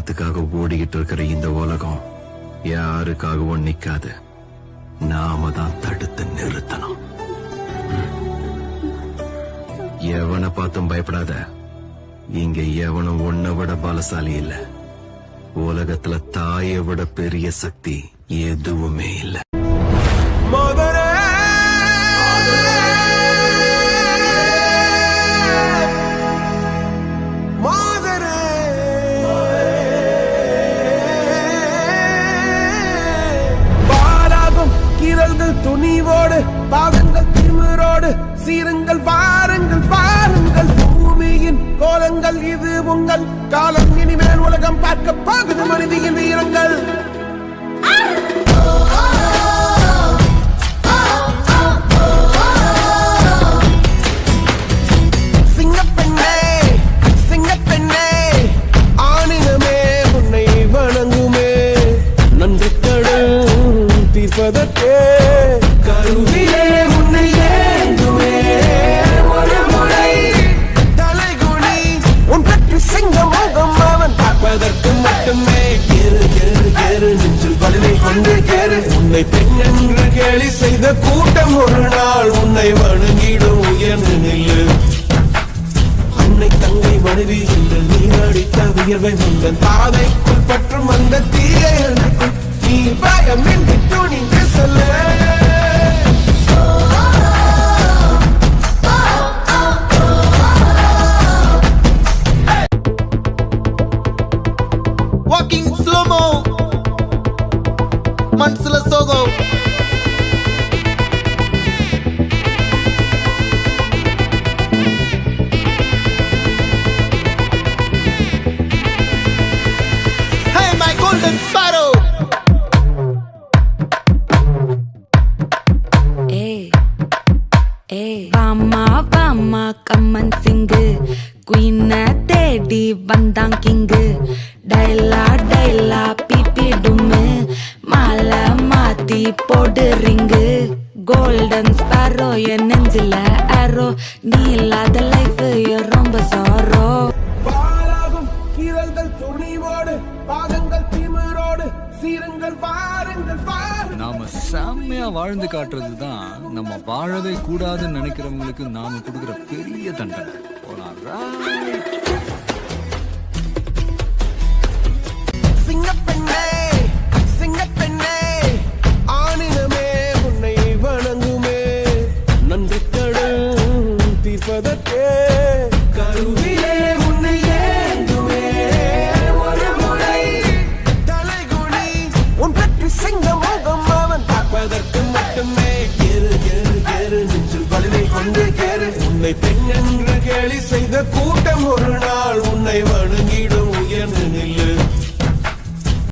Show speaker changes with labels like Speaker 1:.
Speaker 1: பணத்துக்காக ஓடிக்கிட்டு இருக்கிற இந்த உலகம் யாருக்காகவும் நிக்காது. நாம தான் தடுத்து நிறுத்தணும். எவனை பார்த்தும் பயப்படாத. இங்க எவனும் உன்னை விட பலசாலி இல்ல. உலகத்துல தாயை விட பெரிய சக்தி எதுவுமே இல்ல.
Speaker 2: துணிவோடு பாதங்கள் திமிரோடு சீருங்கள் வாருங்கள் வாருங்கள். பூமியின் கோலங்கள் இது உங்கள் காலம். இனிமேல் உலகம் பார்க்க போகுது மனிதியின் வீரங்கள். சிங்கப்பெண்ணே சிங்கப்பெண்ணே ஆணினமே உன்னை வணங்குமே. நன்றி கடல் தீர்ப்பதற்கே கருவிலே உன்னை ஏந்துமே. ஒரு முறை தலைகுனி உன் பற்றி சிங்கமோகம் அவன் பார்ப்பதற்கு மட்டுமே. ஏறு ஏறு ஏறு நெஞ்சில் வலிமை கொண்டு ஏறு. உன்னை பெண் என்று கேலி செய்த கூட்டம் ஒரு நாள் உன்னை வணங்கிடும். உயர்ந்து நில்லு. அன்னை தங்கை மனைவி என்று நீ அடித்த வியர்வை முந்தன் பாதைக்குள் பற்றும் அந்த தீயை அணைக்கும். நீ பயமின்றி துணிந்து சொல்ல.
Speaker 3: Walking slow-mo, Mansala Sogo. Hey, my golden sparrow.
Speaker 4: வாமா வாமா கம்மன் சிங்கு குயின தேடி வந்தான் கிங்கு. டைலா டைலா பிபி டும்மு மாலை மாத்தி போடு ரிங்கு. கோல்டன் ஸ்பாரோ என் நெஞ்சில அரோ. நீ இல்லாத லைஃப் ரொம்ப சாரோ.
Speaker 2: பாலாகும் கீரல்கள் துணிவோடு பாதங்கள் திமிரோடு சீருங்கள் வாருங்கள் வாருங்கள்.
Speaker 5: நாம செம்மையா வாழ்ந்து காட்டுறதுதான் நம்ம வாழவே கூடாதுன்னு நினைக்கிறவங்களுக்கு நாம கொடுக்குற பெரிய தண்டனை.
Speaker 2: சிங்கப்பெண்ணே சிங்கப்பெண்ணே ஆணினமே உன்னை வணங்குமே. நன்றி கடல் தீர்ப்பதற்கே கருவிலே உன்னை ஏந்துமே. ஒரு முறை தலைகுனி உன் பற்றி சிங்கமோகம் அவன் பார்ப்பதற்கு மட்டுமே. ஏறு ஏறு ஏறு நெஞ்சில் வலிமை கொண்டு ஏறு. உன்னை பெண்